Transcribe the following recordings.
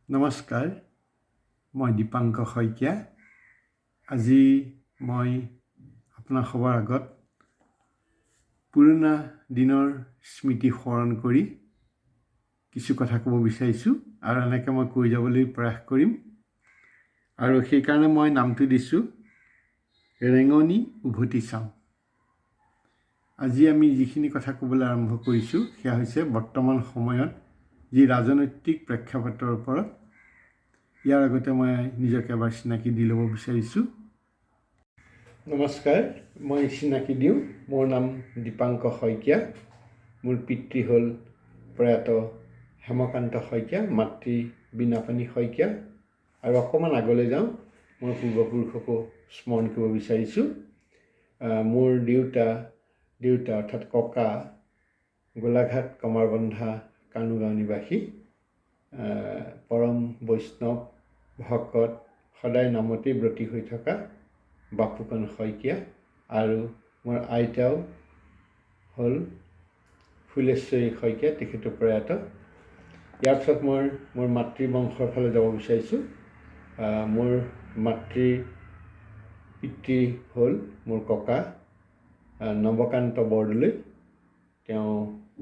নমস্কাৰ, মই দীপাংকৰ শইকীয়া। আজি মই আপোনাৰ সবাৰ আগত পুৰণা দিনৰ স্মৃতি স্মৰণ কৰি কিছু কথা ক'ব বিচাৰিছোঁ আৰু এনেকৈ মই কৈ যাবলৈ প্ৰয়াস কৰিম। আৰু সেইকাৰণে মই নামটো দিছোঁ ৰেঙনি উভতি চাওঁ। আজি আমি যিখিনি কথা ক'বলৈ আৰম্ভ কৰিছোঁ সেয়া হৈছে বৰ্তমান সময়ত যি ৰাজনৈতিক প্ৰেক্ষাপটৰ ওপৰত। ইয়াৰ আগতে মই নিজকে এবাৰ চিনাকি দি ল'ব বিচাৰিছোঁ। নমস্কাৰ, মই চিনাকি দিওঁ। মোৰ নাম দীপাংকৰ শইকীয়া। মোৰ পিতৃ হ'ল প্ৰয়াত হেমকান্ত শইকীয়া, মাতৃ বীণাপাণি শইকীয়া। আৰু অকণমান আগলৈ যাওঁ, মই পূৰ্বপুৰুষকো স্মৰণ কৰিব বিচাৰিছোঁ। মোৰ দেউতা অৰ্থাৎ ককা গোলাঘাট কমাৰবন্ধা কানুগাঁও নিবাসী, পৰম বৈষ্ণৱ ভকত, সদায় নামতেই ব্ৰতী হৈ থকা বাপুকণ শইকীয়া। আৰু মোৰ আইতাও হ'ল ফুলেশ্বৰী শইকীয়া, তেখেতো প্ৰয়াত। ইয়াৰ পিছত মোৰ মাতৃ বংশৰ ফালে যাব বিচাৰিছোঁ। মোৰ মাতৃৰ পিতৃ হ'ল মোৰ ককা নৱকান্ত বৰদলৈ। তেওঁ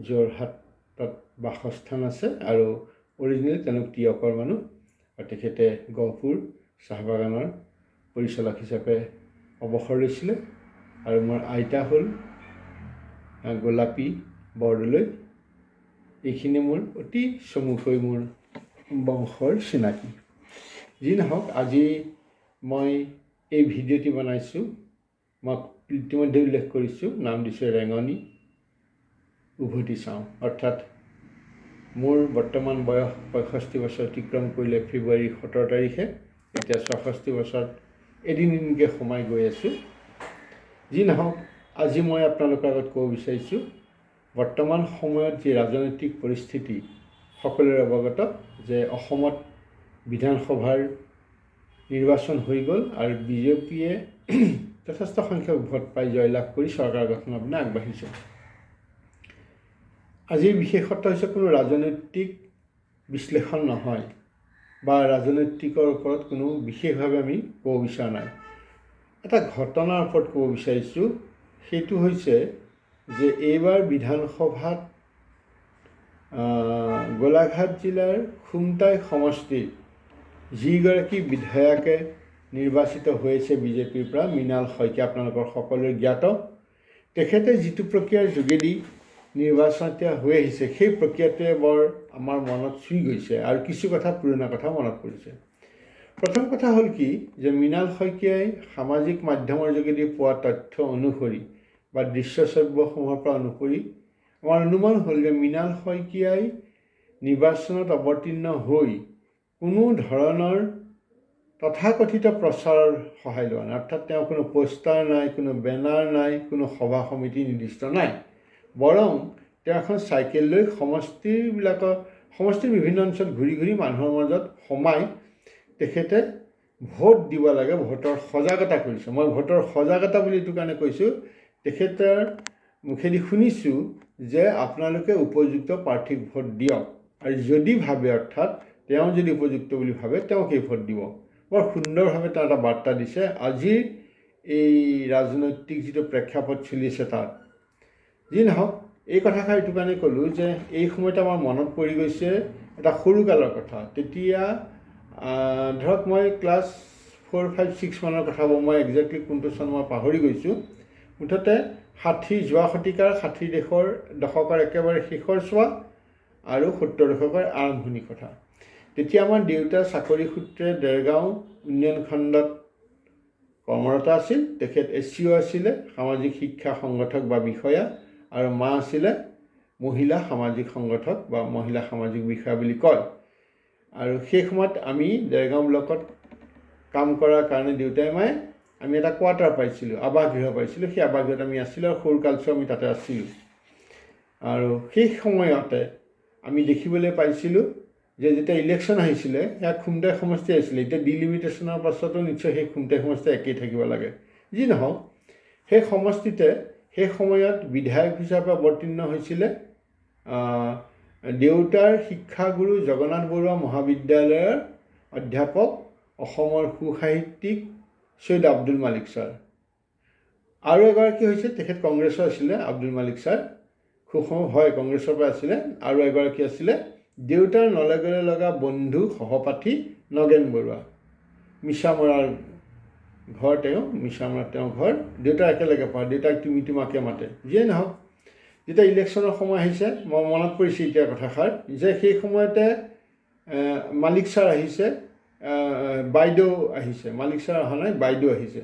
যোৰহাটত বাসস্থান আছে আৰু অৰিজিনেল তেওঁলোক তিয়কৰ মানুহ। আৰু তেখেতে গহপুৰ চাহ বাগানৰ পৰিচালক হিচাপে অৱসৰ লৈছিলে। আৰু মোৰ আইতা হ'ল গোলাপী বৰদলৈ। এইখিনি মোৰ অতি চমুকৈ মোৰ বংশৰ চিনাকি। যি নহওক, আজি মই এই ভিডিঅ'টি বনাইছোঁ। মই ইতিমধ্যে উল্লেখ কৰিছোঁ, নাম দিছোঁ ৰেঙনি উভতি চাওঁ। অৰ্থাৎ মোৰ বৰ্তমান বয়স 65 বছৰ অতিক্ৰম কৰিলে ফেব্ৰুৱাৰী 17 তাৰিখে। এতিয়া 66 বছৰত এদিনকৈ সোমাই গৈ আছোঁ। যি নহওক, আজি মই আপোনালোকৰ আগত ক'ব বিচাৰিছোঁ, বৰ্তমান সময়ত যি ৰাজনৈতিক পৰিস্থিতি সকলোৰে অৱগত যে অসমত বিধানসভাৰ নিৰ্বাচন হৈ গ'ল আৰু বিজেপিয়ে যথেষ্ট সংখ্যক ভোট পাই জয়লাভ কৰি চৰকাৰ গঠনৰ পিনে আগবাঢ়িছে। আজিৰ বিশেষত্ব হৈছে কোনো ৰাজনৈতিক বিশ্লেষণ নহয় বা ৰাজনৈতিকৰ ওপৰত কোনো বিশেষভাৱে আমি ক'ব বিচৰা নাই। এটা ঘটনাৰ ওপৰত ক'ব বিচাৰিছোঁ। সেইটো হৈছে যে এইবাৰ বিধানসভাত গোলাঘাট জিলাৰ খুমটাই সমষ্টিৰ যিগৰাকী বিধায়কে নিৰ্বাচিত হৈছে বিজেপিৰ পৰা, মৃণাল শইকীয়া, আপোনালোকৰ সকলোৰে জ্ঞাত। তেখেতে যিটো প্ৰক্ৰিয়াৰ যোগেদি নিৰ্বাচন এতিয়া হৈ আহিছে, সেই প্ৰক্ৰিয়াটোৱে বৰ আমাৰ মনত চুই গৈছে আৰু কিছু কথা পুৰণা কথা মনত পৰিছে। প্ৰথম কথা হ'ল কি, যে মৃণাল শইকীয়াই সামাজিক মাধ্যমৰ যোগেদি পোৱা তথ্য অনুসৰি বা দৃশ্যশ্ৰব্যসমূহৰ পৰা অনুসৰি আমাৰ অনুমান হ'ল যে মৃণাল শইকীয়াই নিৰ্বাচনত অৱতীৰ্ণ হৈ কোনো ধৰণৰ তথাকথিত প্ৰচাৰৰ সহায় লোৱা নাই। অৰ্থাৎ তেওঁ কোনো পোষ্টাৰ নাই, কোনো বেনাৰ নাই, কোনো সভা সমিতি নিৰ্দিষ্ট নাই। বৰং তেওঁ এখন চাইকেল লৈ সমষ্টিৰ বিভিন্ন অঞ্চলত ঘূৰি ঘূৰি মানুহৰ মাজত সোমাই তেখেতে ভোট দিব লাগে, ভোটৰ সজাগতা কৰিছে। মই ভোটৰ সজাগতা বুলি এইটো কাৰণে কৈছোঁ, তেখেতৰ মুখেদি শুনিছোঁ যে আপোনালোকে উপযুক্ত প্ৰাৰ্থীক ভোট দিয়ক, আৰু যদি ভাবে, অৰ্থাৎ তেওঁ যদি উপযুক্ত বুলি ভাবে তেওঁকেই ভোট দিব। বৰ সুন্দৰভাৱে তেওঁ এটা বাৰ্তা দিছে আজিৰ এই ৰাজনৈতিক যিটো প্ৰেক্ষাপট চলি আছে তাত। যি নহওক, এই কথাষাৰ এইটো কাৰণে ক'লোঁ যে এই সময়তে আমাৰ মনত পৰি গৈছে এটা সৰুকালৰ কথা। তেতিয়া ধৰক মই ক্লাছ 4, 5, 6 মানৰ কথা হ'ব। মই একজেক্টলি কোনটো চন মই পাহৰি গৈছোঁ। মুঠতে যোৱা শতিকাৰ 60 দশকৰ একেবাৰে শেষৰ চোৱা আৰু 70 দশকৰ আৰম্ভণিৰ কথা। তেতিয়া আমাৰ দেউতা চাকৰি সূত্ৰে দেৰগাঁও উন্নয়ন খণ্ডত কৰ্মৰত আছিল। তেখেত SCO আছিলে, সামাজিক শিক্ষা সংগঠক বা বিষয়া, আৰু মা আছিলে মহিলা সামাজিক সংগঠক বা মহিলা সামাজিক বিষয়া বুলি কয়। আৰু সেই সময়ত আমি দেৰগাঁও ব্লকত কাম কৰাৰ কাৰণে দেউতাই মায়ে আমি এটা কোৱাৰ্টাৰ পাইছিলোঁ, আৱাসগৃহ পাইছিলোঁ। সেই আৱাসগৃহত আমি আছিলোঁ আৰু সৰু কালচোৱা আমি তাতে আছিলোঁ। আৰু সেই সময়তে আমি দেখিবলৈ পাইছিলোঁ যে যেতিয়া ইলেকশ্যন আহিছিলে, সেয়া খুমটাই সমষ্টি আহিছিলে। এতিয়া ডিলিমিটেশ্যনৰ পাছতো নিশ্চয় সেই খুমটাই সমষ্টি একেই থাকিব লাগে। যি নহওক, সেই সমষ্টিতে সেই সময়ত বিধায়ক হিচাপে অৱতীৰ্ণ হৈছিলে দেউতাৰ শিক্ষাগুৰু জগন্নাথ বৰুৱা মহাবিদ্যালয়ৰ অধ্যাপক অসমৰ সুসাহিত্যিক চৈয়দ আব্দুল মালিক ছাৰ। আৰু এগৰাকী হৈছে তেখেত কংগ্ৰেছৰ আছিলে আব্দুল মালিক ছাৰ, খুব সময় হয় কংগ্ৰেছৰ পৰা আছিলে। আৰু এগৰাকী আছিলে দেউতাৰ নলেগলে লগা বন্ধু সহপাঠী নগেন বৰুৱা, মিছামৰাৰ ঘৰ তেওঁ, মিছামৰাত তেওঁৰ ঘৰ। দেউতা একেলগে পঢ়া, দেউতাক তুমি তোমাকে মাতে। যিয়ে নহওক, যেতিয়া ইলেকশ্যনৰ সময় আহিছে, মই মনত পৰিছে এতিয়া কথাষাৰ যে সেই সময়তে মালিক ছাৰ আহিছে, বাইদেউ আহিছে, মালিক ছাৰ অহা নাই, বাইদেউ আহিছে।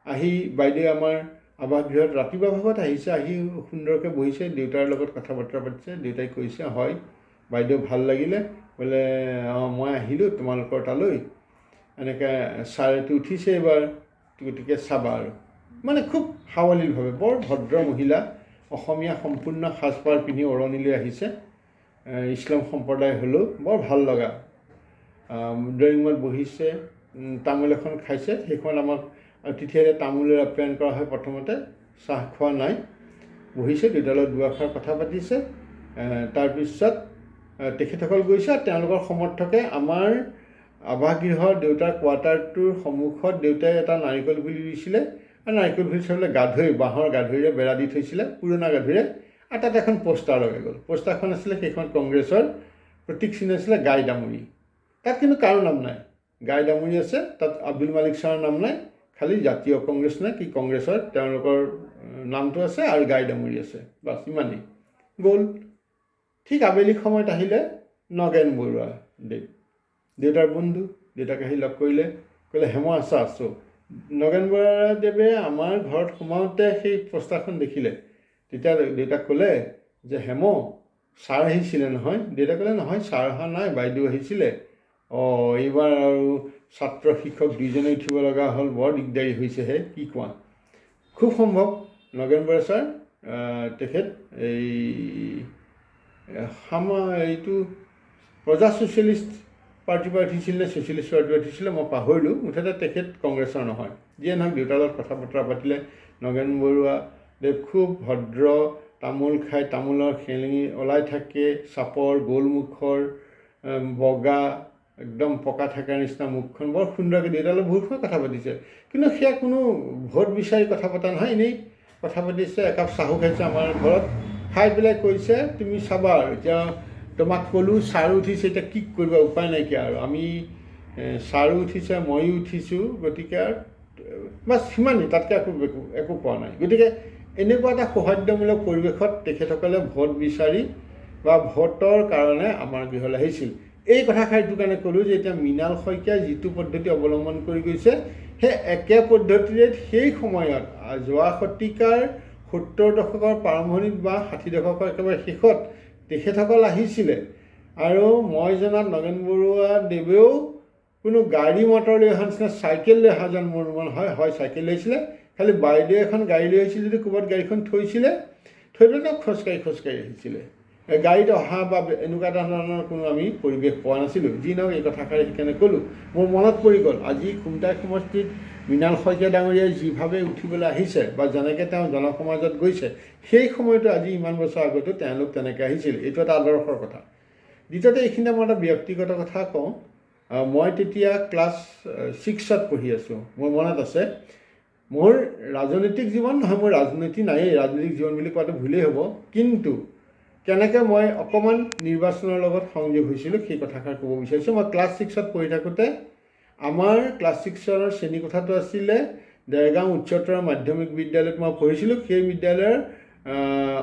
আহি বাইদেৱে আমাৰ আৱাসগৃহত ৰাতিপুৱা ভাগত আহিছে, আহি সুন্দৰকৈ বহিছে, দেউতাৰ লগত কথা বতৰা পাতিছে। দেউতাই কৈছে, হয় বাইদেউ ভাল লাগিলে, বোলে অঁ মই আহিলোঁ তোমালোকৰ তালৈ, এনেকৈ ছাৰেটো উঠিছে এইবাৰ, গতিকে চাবা আৰু। মানে খুব সাৱলীলভাৱে, বৰ ভদ্ৰ মহিলা, অসমীয়া সম্পূৰ্ণ সাজপাৰ পিন্ধি ওৰণিলৈ আহিছে, ইছলাম সম্প্ৰদায় হ'লেও বৰ ভাল লগা। ড্ৰয়িং ৰুমত বহিছে, তামোল এখন খাইছে। সেইখন আমাক অতিথিয়ে তামোলেৰে আপ্যায়ন কৰা হয় প্ৰথমতে, চাহ খোৱা নাই। বহিছে, দেউতাৰ লগত দুআষাৰ কথা পাতিছে। তাৰপিছত তেখেতসকল গৈছে, আৰু তেওঁলোকৰ সমৰ্থকে আমাৰ আৱাসগৃহৰ দেউতাৰ কোৱাৰ্টাৰটোৰ সন্মুখত দেউতাই এটা নাৰিকল পুলি দিছিলে, আৰু নাৰিকল পুলি চাবলৈ গাধৈ, বাঁহৰ গাধৈৰে বেৰা দি থৈছিলে, পুৰণা গাধৈৰে। আৰু তাত এখন পোষ্টাৰ লগাই গ'ল। পোষ্টাৰখন আছিলে, সেইখন কংগ্ৰেছৰ প্ৰতীক চিহ্ন আছিলে গাই দামুৰী। তাত কিন্তু কাৰো নাম নাই, গাই দামুৰী আছে, তাত আব্দুল মালিক ছাৰৰ নাম নাই, খালি জাতীয় কংগ্ৰেছ নে কি কংগ্ৰেছৰ তেওঁলোকৰ নামটো আছে আৰু গাই দামুৰী আছে, বাছ ইমানেই। গ'ল। ঠিক আবেলি সময়ত আহিলে নগেন বৰুৱা দেৱ, দেউতাৰ বন্ধু। দেউতাক আহি লগ কৰিলে, ক'লে হেম আছা? আছোঁ। নগেন বৰুৱাদেৱে আমাৰ ঘৰত সোমাওঁতে সেই পোষ্টাৰখন দেখিলে। তেতিয়া দেউতাক ক'লে যে হেম, ছাৰ আহিছিলে নহয়? দেউতাই ক'লে নহয়, ছাৰ অহা নাই, বাইদেউ আহিছিলে। অঁ, এইবাৰ আৰু ছাত্ৰ শিক্ষক দুইজনে উঠিব লগা হ'ল, বৰ দিগদাৰী হৈছেহে, কি কোৱা? খুব সম্ভৱ নগেন বৰুৱা ছাৰ তেখেত এইটো প্ৰজা ছ'চিয়েলিষ্ট পাৰ্টিৰ পৰা উঠিছিল নে ছ'চিয়েলিষ্ট পাৰ্টিৰ পৰা উঠিছিলে, মই পাহৰিলোঁ। মুঠতে তেখেত কংগ্ৰেছৰ নহয়। যিয়ে নহওক, দেউতাৰ লগত কথা বতৰা পাতিলে। নগেন বৰুৱা দেৱ খুব ভদ্ৰ, তামোল খাই তামোলৰ খেলিঙি ওলাই থাকে, চাপৰ গোলমুখৰ, বগা, একদম পকা থকাৰ নিচিনা মুখখন, বৰ সুন্দৰকৈ দেউতাৰ লগত বহুত সময় কথা পাতিছে। কিন্তু সেয়া কোনো ভোট বিচাৰি কথা পতা নহয়, এনেই কথা পাতিছে। একাপ চাহো খাইছে আমাৰ ঘৰত, খাই পেলাই কৈছে তুমি চাবা আৰু, এতিয়া তোমাক ক'লোঁ ছাৰো উঠিছে, এতিয়া কি কৰিবা, উপায় নাইকিয়া আৰু, আমি ছাৰো উঠিছে, ময়ো উঠিছোঁ, গতিকে আৰু বাছ সিমানেই, তাতকৈ একো কোৱা নাই। গতিকে এনেকুৱা এটা সৌহাৰ্দ্যমূলক পৰিৱেশত তেখেতসকলে ভোট বিচাৰি বা ভোটৰ কাৰণে আমাৰ গৃহলৈ আহিছিল। এই কথাষাৰ এইটো কাৰণে ক'লোঁ যে এতিয়া মৃণাল শইকীয়াই যিটো পদ্ধতি অৱলম্বন কৰি গৈছে, সেই একে পদ্ধতিৰে সেই সময়ত যোৱা শতিকাৰ 70 দশকৰ প্ৰাৰম্ভণিত বা 60 দশকৰ একেবাৰে শেষত তেখেতসকল আহিছিলে। আৰু মই জনাত নগেন বৰুৱা দেৱেও কোনো গাড়ী মটৰ লৈ অহা নিচিনা চাইকেল লৈ অহা যেন মোৰ অনুমান হয়, হয় চাইকেল লৈছিলে। খালি বাইদেউ এখন গাড়ী লৈ আহিছিল, যদি ক'ৰবাত গাড়ীখন থৈছিলে, থৈ পেলাই খোজকাঢ়ি আহিছিলে। গাড়ীত অহা বা এনেকুৱা এটা ধৰণৰ কোনো আমি পৰিৱেশ পোৱা নাছিলোঁ। যি নহওক, এই কথাষাৰ সেইকাৰণে ক'লোঁ, মোৰ মনত পৰি গ'ল। আজি খুমটাই সমষ্টিত মৃণাল শইকীয়া ডাঙৰীয়াই যিভাৱে উঠিবলৈ আহিছে বা যেনেকৈ তেওঁ জনসমাজত গৈছে, সেই সময়তো আজি ইমান বছৰ আগতো তেওঁলোক তেনেকৈ আহিছিল। এইটো এটা আদৰ্শৰ কথা। দ্বিতীয়তে এইখিনিতে মই এটা ব্যক্তিগত কথা কওঁ। মই তেতিয়া ক্লাছ 6ত পঢ়ি আছোঁ, মোৰ মনত আছে। মোৰ ৰাজনৈতিক জীৱন নহয়, মোৰ ৰাজনীতি নায়েই, ৰাজনৈতিক জীৱন বুলি কোৱাটো ভুলেই হ'ব। কিন্তু কেনেকৈ মই অকণমান নিৰ্বাচনৰ লগত সংযোগ হৈছিলোঁ, সেই কথাষাৰ ক'ব বিচাৰিছোঁ। মই ক্লাছ 6ত পঢ়ি থাকোঁতে আমাৰ ক্লাছ 6ৰ শ্ৰেণীকোঠাটো আছিলে দেৰগাঁও উচ্চতৰ মাধ্যমিক বিদ্যালয়ত মই পঢ়িছিলোঁ। সেই বিদ্যালয়ৰ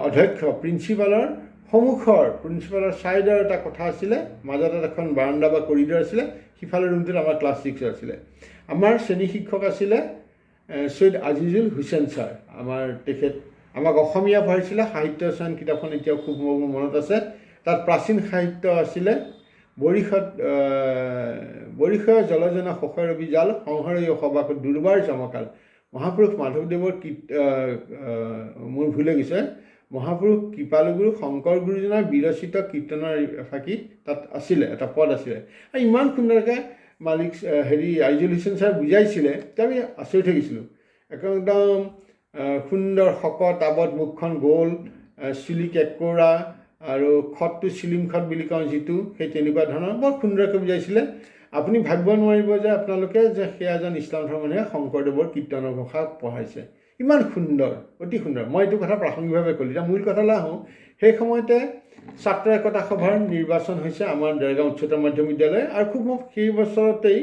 অধ্যক্ষ প্ৰিন্সিপালৰ সন্মুখৰ, প্ৰিন্সিপালৰ ছাইডৰ এটা কোঠা আছিলে, মাজত এখন বাৰাণ্ডা বা কৰিডৰ আছিলে, সিফালৰ ৰুমটোত আমাৰ ক্লাছ 6 আছিলে। আমাৰ শ্ৰেণী শিক্ষক আছিলে চৈয়দ আজিজুল হুছেইন ছাৰ। তেখেত আমাক অসমীয়া পঢ়াইছিলে। সাহিত্য ৰচনা কিতাপখন এতিয়াও খুব মোৰ মনত আছে। তাত প্ৰাচীন সাহিত্য আছিলে। বৰিষৰ জলজনা শশৰ অভিজাল, সংহৰৈ সবাক দুৰ্বাৰ চমকাল। মহাপুৰুষ মাধৱদেৱৰ মোৰ ভুলে গৈছে, মহাপুৰুষ কৃপালুগুৰু শংকৰ গুৰুজনাৰ বিৰচিত কীৰ্তনৰ এফাকি তাত আছিলে, এটা পদ আছিলে। আৰু ইমান সুন্দৰকৈ আজিজুল হুছেইন ছাৰ বুজাইছিলে, তেতিয়া আমি আচৰিত হৈ গৈছিলোঁ। একদম সুন্দৰ শকত আৱত, মুখখন গোল, চুলি কেঁকোৰা, আৰু খতটো চিলিম খত বুলি কওঁ যিটো, সেই তেনেকুৱা ধৰণৰ বৰ সুন্দৰকৈ বুজাইছিলে। আপুনি ভাবিব নোৱাৰিব যে আপোনালোকে যে সেয়া এজন ইছলাম ধৰ্মৰ মানুহে শংকৰদেৱৰ কীৰ্তনৰ ঘোষা পঢ়াইছে। ইমান সুন্দৰ, অতি সুন্দৰ। মই এইটো কথা প্ৰাসংগিকভাৱে ক'লোঁ। এতিয়া মূল কথালৈ আহোঁ। সেই সময়তে ছাত্ৰ একতা সভাৰ নিৰ্বাচন হৈছে আমাৰ দেৰগাঁও উচ্চতৰ মাধ্যমিক বিদ্যালয়, আৰু খুব সেই বছৰতেই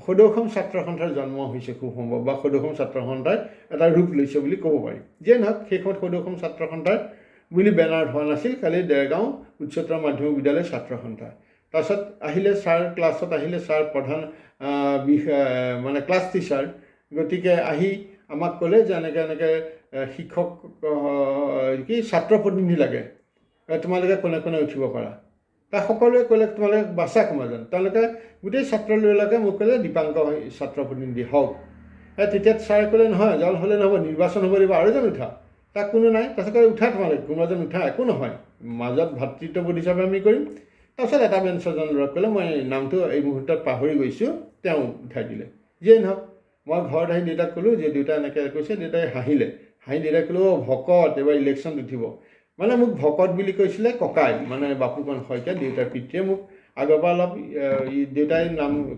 সদৌ-অসম ছাত্ৰ সন্থাৰ জন্ম হৈছে খুব সম্ভৱ, বা সদৌ-অসম ছাত্ৰ সন্থাৰ এটা ৰূপ লৈছে বুলি ক'ব পাৰি। যিয়ে নহওক, সেই সময়ত সদৌ-অসম ছাত্ৰ সন্থাৰ বুলি বেনাৰ হোৱা নাছিল, খালি দেৰগাঁও উচ্চতৰ মাধ্যমিক বিদ্যালয় ছাত্ৰ সন্থা। তাৰপিছত আহিলে ছাৰ, ক্লাছত আহিলে ছাৰ, প্ৰধান মানে ক্লাছ টিচাৰ। গতিকে আহি আমাক ক'লে যে এনেকৈ শিক্ষক ছাত্ৰ প্ৰতিনিধি লাগে, তোমালোকে কোনে কোনে উঠিব পাৰা। তাক সকলোৱে ক'লে তোমালোকে বাছা কোনোজন। তেওঁলোকে গোটেই ছাত্ৰ ল'ৰাকে মোক ক'লে দীপাংকৰ ছাত্ৰ প্ৰতিনিধি হওক। তেতিয়া ছাৰে ক'লে নহয়, জল হ'লে নহ'ব, নিৰ্বাচন হ'ব লাগিব, আৰু এজন উঠা। তাক কোনো নাই। তাৰপিছত উঠা, তোমালোকে কোনোবাজন উঠা, একো নহয়, মাজত ভাতৃত্ববোধ হিচাপে আমি কৰিম। তাৰপিছত এটা বেঞ্চৰ জন ল'ৰাক ক'লে, মই নামটো এই মুহূৰ্তত পাহৰি গৈছোঁ, তেওঁ উঠাই দিলে। যিয়ে নহওক, মই ঘৰত আহি দেউতাক ক'লোঁ যে দেউতা এনেকৈ কৈছে। দেউতাই হাঁহিলে। হাঁহি দেউতাই ক'লোঁ, অ' ভকত, এইবাৰ ইলেকশ্যন উঠিব। মানে মোক ভকত বুলি কৈছিলে ককাই, মানে বাপুকণ শইকীয়া, দেউতাৰ পিতৃয়ে মোক আগৰ পৰা অলপ দেউতাই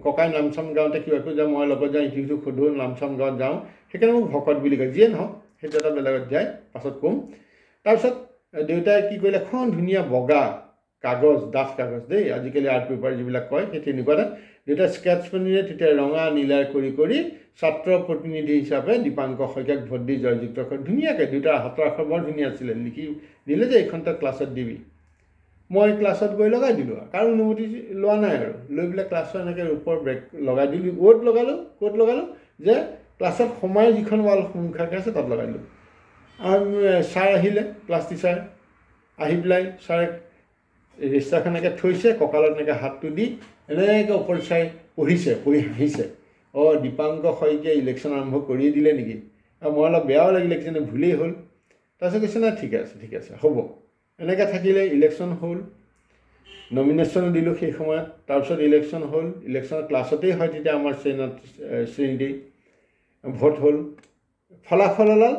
ককাই নাম চাম গাওঁতে কিবা কিবি যাওঁ, মই লগত যাওঁ, ইটো সিটো সোধোঁ, নাম চাম গাঁৱত যাওঁ, সেইকাৰণে মোক ভকত বুলি কয়। যিয়ে নহওক, সেইটো এটা বেলেগ অধ্যায়, পাছত ক'ম। তাৰপিছত দেউতাই কি কৰিলে, এখন ধুনীয়া বগা কাগজ, ডাঠ কাগজ দেই, আজিকালি আৰ্ট পেপাৰ যিবিলাক কয়, সেই তেনেকুৱা দেউতাই স্কেটছ পেনেৰে তেতিয়া ৰঙা নীলা কৰি ছাত্ৰ প্ৰতিনিধি হিচাপে দীপাংকৰ শইকীয়াক ভোট দি জয়যুক্ত কৰে। ধুনীয়াকৈ দেউতাৰ হাতৰ আখৰ বৰ ধুনীয়া আছিলে, লিখি দিলে যে এইখন তই ক্লাছত দিবি। মই ক্লাছত গৈ লগাই দিলোঁ, আৰু কাৰো অনুমতি লোৱা নাই, আৰু লৈ পেলাই ক্লাছৰ এনেকৈ ওপৰ ব্ৰেক লগাই দিলোঁ। ক'ত লগালোঁ যে ক্লাছত সোমাই যিখন ৱাল মুখাকৈ আছে তাত লগাই দিলোঁ। আৰু ছাৰ আহিলে, ক্লাছ টিচাৰ আহি পেলাই ছাৰে ৰেজিষ্টাৰখন এনেকৈ থৈছে, কঁকালত এনেকৈ হাতটো দি এনেকৈ ওপৰত চাই পঢ়িছে, পঢ়ি হাঁহিছে। অঁ, দীপাংকৰ শইকীয়াই ইলেকশ্যন আৰম্ভ কৰিয়ে দিলে নেকি। আৰু মই অলপ বেয়াও লাগিলে, কিজানি ভুলেই হ'ল। তাৰপিছত কৈছে, নাই ঠিক আছে হ'ব। এনেকৈ থাকিলে, ইলেকশ্যন হ'ল, নমিনেশ্যনো দিলোঁ সেই সময়ত। তাৰপিছত ইলেকশ্যন হ'ল, ইলেকশ্যন ক্লাছতেই হয় তেতিয়া আমাৰ শ্ৰেণীতেই ভোট হ'ল। ফলাফল ওলাল,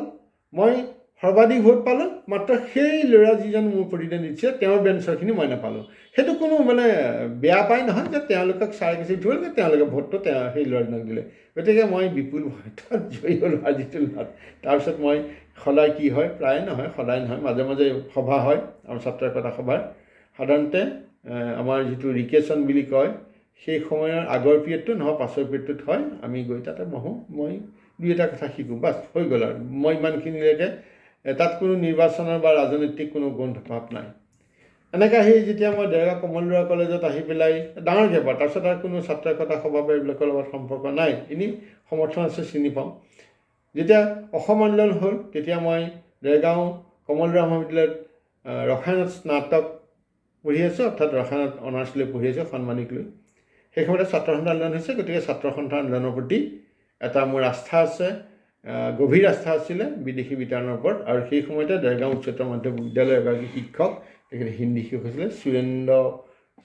মই সৰ্বাধিক ভোট পালোঁ, মাত্ৰ সেই ল'ৰা যিজন মোৰ প্ৰতিদ্বন্দ্বী দিছিলে তেওঁৰ বেঞ্চৰখিনি মই নাপালোঁ। সেইটো কোনো মানে বেয়া পাই নহয় যে তেওঁলোকক চাই গুচি উঠিব লাগে, তেওঁলোকে ভোটটো সেই ল'ৰাজনক দিলে। গতিকে মই বিপুল ভোটত জয়ী হ'লোঁ আজিটো লাভ। তাৰপিছত মই সদায় কি হয়, প্ৰায় নহয়, সদায় নহয়, মাজে মাজে সভা হয় আমাৰ ছাত্ৰ একতা সভাৰ। সাধাৰণতে আমাৰ যিটো ৰিকেশ্যন বুলি কয়, সেই সময়ৰ আগৰ পিৰিয়ডটো নহয়, পাছৰ পিৰিয়ডটোত হয়। আমি গৈ তাতে বহোঁ, মই দুই এটা কথা শিকোঁ, বাছ হৈ গ'ল। আৰু মই ইমানখিনিলৈকে, তাত কোনো নিৰ্বাচনৰ বা ৰাজনৈতিক কোনো গোন্ধভাৱ নাই। এনেকৈ আহি যেতিয়া মই দেৰগাঁও কমলদৰা কলেজত আহি পেলাই ডাঙৰ গেপাৰ, তাৰপিছত আৰু কোনো ছাত্ৰ একতা সভা বা এইবিলাকৰ লগত সম্পৰ্ক নাই, এনেই সমৰ্থন আছে, চিনি পাওঁ। যেতিয়া অসম আন্দোলন হ'ল, তেতিয়া মই দেৰগাঁও কমলদৰা মহাবিদ্যালয়ত ৰসায়নত স্নাতক পঢ়ি আছোঁ, অৰ্থাৎ ৰসায়নত অনাৰ্ছ লৈ পঢ়ি আছোঁ, সন্মানিক লৈ। সেই সময়তে ছাত্ৰ সন্থা আন্দোলন হৈছে, গতিকে ছাত্ৰ সন্থা আন্দোলনৰ প্ৰতি এটা মোৰ আস্থা আছে, গভীৰ আস্থা আছিলে বিদেশী বিতৰণৰ ওপৰত। আৰু সেই সময়তে দেৰগাঁও উচ্চতৰ মাধ্যমিক বিদ্যালয়ৰ এগৰাকী শিক্ষক, তেখেতে হিন্দী শিক্ষক হৈছিলে, সুৰেন্দ্ৰ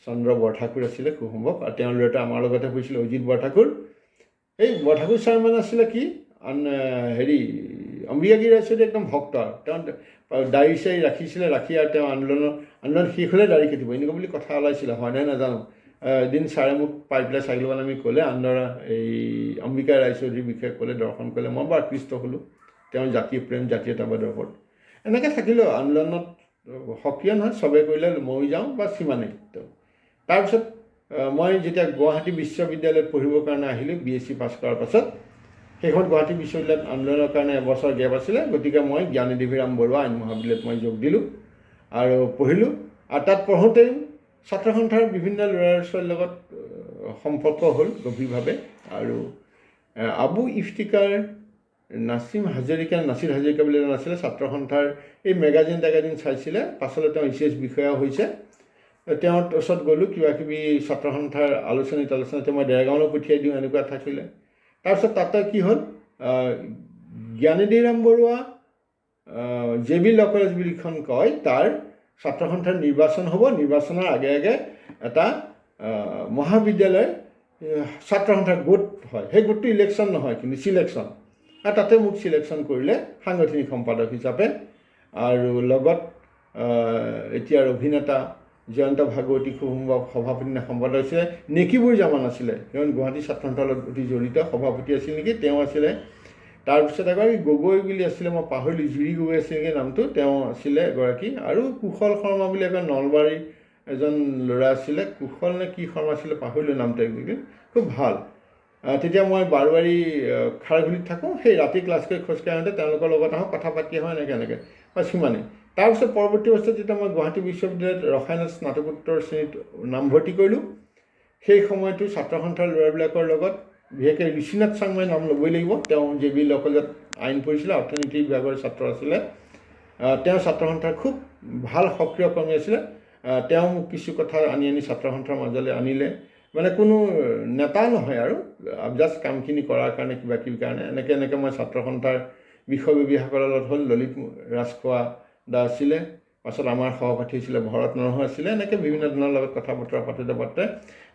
চন্দ্ৰ বৰঠাকুৰ আছিলে খুব সম্ভৱ। আৰু তেওঁৰ ল'ৰাটো আমাৰ লগতে পঢ়িছিলে, অজিত বৰঠাকুৰ। এই বৰঠাকুৰ ছাৰ মানে আছিলে কি, অম্বিকাগিৰি ৰাইচতে একদম ভক্ত। আৰু তেওঁ দাড়ি চাৰি ৰাখিছিলে, ৰাখি আৰু তেওঁ আন্দোলন শেষ হ'লে দাড়ি কাটিব, এনেকুৱা বুলি কথা ওলাইছিলে, হয় নাই নাজানো। এদিন ছাৰে মোক পাই পেলাই চাইকেল আমি ক'লে, অম্বিকা ৰায়চৌধুৰীৰ বিষয়ে ক'লে, দৰ্শন ক'লে, মই বৰ আকৃষ্ট হ'লোঁ তেওঁৰ জাতীয় প্ৰেম, জাতীয়তাবাদৰ ওপৰত। এনেকৈ থাকিলেও আন্দোলনত সক্ৰিয় নহয়, চবেই কৰিলে ময়ো যাওঁ, বা সিমানেই। তাৰপিছত মই যেতিয়া গুৱাহাটী বিশ্ববিদ্যালয়ত পঢ়িবৰ কাৰণে আহিলোঁ, BSc পাছ কৰাৰ পাছত, সেই সময়ত গুৱাহাটী বিশ্ববিদ্যালয়ত আন্দোলনৰ কাৰণে এবছৰ গেপ আছিলে। গতিকে মই জ্ঞানদেৱীৰাম বৰুৱা আইন মহাবিদ্যালয়ত মই যোগ দিলোঁ আৰু পঢ়িলোঁ। আৰু তাত পঢ়োঁতেই ছাত্ৰ সন্থাৰ বিভিন্ন ল'ৰা ছোৱালীৰ লগত সম্পৰ্ক হ'ল গভীৰভাৱে। আৰু আবু ইফতিকাৰ নাছিৰ হাজৰিকা বুলি এজন আছিলে, ছাত্ৰ সন্থাৰ এই মেগাজিন চাইছিলে, পাছলৈ তেওঁ ECS বিষয়া হৈছে। তেওঁৰ ওচৰত গ'লোঁ, কিবাকিবি ছাত্ৰ সন্থাৰ আলোচনীতে মই দেৰগাঁৱলৈ পঠিয়াই দিওঁ, এনেকুৱা থাকিলে। তাৰপিছত তাতে কি হ'ল, জ্ঞানদেৱীৰাম বৰুৱা JB ল কলেজ বুলিখন কয়, তাৰ ছাত্ৰ সন্থাৰ নিৰ্বাচন হ'ব। নিৰ্বাচনৰ আগে আগে এটা মহাবিদ্যালয় ছাত্ৰ সন্থাৰ গোট হয়, সেই গোটটো ইলেকশ্যন নহয় কিন্তু চিলেকশ্যন। আৰু তাতে মোক চিলেকশ্যন কৰিলে সাংগঠনিক সম্পাদক হিচাপে। আৰু লগত এতিয়াৰ অভিনেতা জয়ন্ত ভাগৱতী খুব সম্ভৱ সভাপতি নে সম্পাদক আছিলে, নেকিবুৰ জামান আছিলে, তেওঁ গুৱাহাটী ছাত্ৰ সন্থাৰ লগত অতি জড়িত সভাপতি আছিল নেকি, তেওঁ আছিলে। তাৰপিছত এগৰাকী গগৈ বুলি আছিলে, মই পাহৰিলোঁ, জিৰি গগৈ আছিল নেকি নামটো, তেওঁ আছিলে এগৰাকী। আৰু কুশল শৰ্মা বুলি এজন নলবাৰীৰ এজন ল'ৰা আছিলে, কুশল নে কি শৰ্মা আছিলে পাহৰিলোঁ নামটো একজেক্টলি, খুব ভাল। তেতিয়া মই বাৰবাৰী খাৰঘুলিত থাকোঁ, সেই ৰাতি ক্লাছ কৰি খোজকাঢ়ি আহোঁতে তেওঁলোকৰ লগত আহোঁ, কথা পাতি আহোঁ, এনেকৈ বাছ সিমানেই। তাৰপিছত পৰৱৰ্তী অৱস্থাত যেতিয়া মই গুৱাহাটী বিশ্ববিদ্যালয়ত ৰসায়নত স্নাতকোত্তৰ শ্ৰেণীত নামভৰ্তি কৰিলোঁ, সেই সময়তো ছাত্ৰ সন্থাৰ ল'ৰাবিলাকৰ লগত বিশেষকৈ ঋষিনাথ চাংমাই নাম ল'বই লাগিব, তেওঁ JB ল কলেজত আইন পঢ়িছিলে, অৰ্থনীতি বিভাগৰ ছাত্ৰ আছিলে। তেওঁ ছাত্ৰ সন্থাৰ খুব ভাল সক্ৰিয় কৰ্মী আছিলে। তেওঁ মোক কিছু কথা আনি ছাত্ৰ সন্থাৰ মাজলৈ আনিলে, মানে কোনো নেতা নহয় আৰু জাষ্ট কামখিনি কৰাৰ কাৰণে কিবা কিবি কাৰণে। এনেকৈ মই ছাত্ৰ সন্থাৰ বিষয়ববীয়াসকলৰ লগত হ'ল, ললিত ৰাজখোৱা দা আছিলে, পাছত আমাৰ সভাপতি হৈছিলে ভৰত নৰহ আছিলে। এনেকৈ বিভিন্ন ধৰণৰ লগত কথা বতৰা পাতোঁতে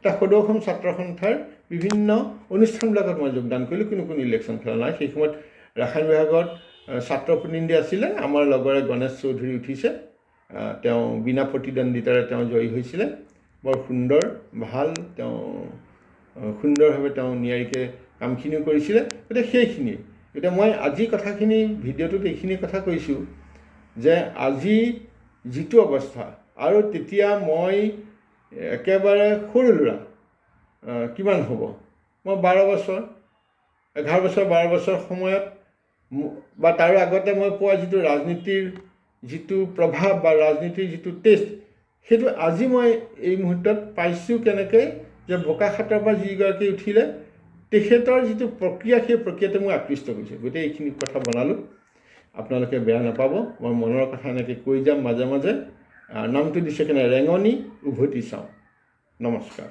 এটা সদৌ অসম ছাত্ৰ সন্থাৰ বিভিন্ন অনুষ্ঠানবিলাকত মই যোগদান কৰিলোঁ, কোনো ইলেকশ্যন খেলা নাই। সেই সময়ত ৰাসায়ন বিভাগত ছাত্ৰ প্ৰতিনিধি আছিলে, আমাৰ লগৰে গণেশ চৌধুৰী উঠিছে, তেওঁ বিনা প্ৰতিদ্বন্দ্বিতাৰে তেওঁ জয়ী হৈছিলে। বৰ সুন্দৰ ভাল, তেওঁ সুন্দৰভাৱে তেওঁ নিয়াৰিকৈ কামখিনিও কৰিছিলে। গতিকে সেইখিনি, এতিয়া মই আজি কথাখিনি ভিডিঅ'টোত এইখিনি কথা কৈছোঁ যে আজি যিটো অৱস্থা, আৰু তেতিয়া মই একেবাৰে সৰু ল'ৰা, কিমান হ'ব, মই 12 বছৰ 11 বছৰ 12 বছৰ সময়ত বা তাৰো আগতে মই পোৱা যিটো ৰাজনীতিৰ যিটো প্ৰভাৱ বা ৰাজনীতিৰ যিটো টেষ্ট, সেইটো আজি মই এই মুহূৰ্তত পাইছোঁ কেনেকৈ যে বোকাখাটৰ পৰা যিগৰাকী উঠিলে তেখেতৰ যিটো প্ৰক্ৰিয়া, সেই প্ৰক্ৰিয়াটো মোক আকৃষ্ট কৰিছে। গতিকে এইখিনি কথা বনালোঁ, আপোনালোকে বেয়া নাপাব, মই মনৰ কথা এনেকৈ কৈ যাম মাজে মাজে। নামটো দিছে কেনে ৰেঙনি উভতি চাওঁ। নমস্কাৰ।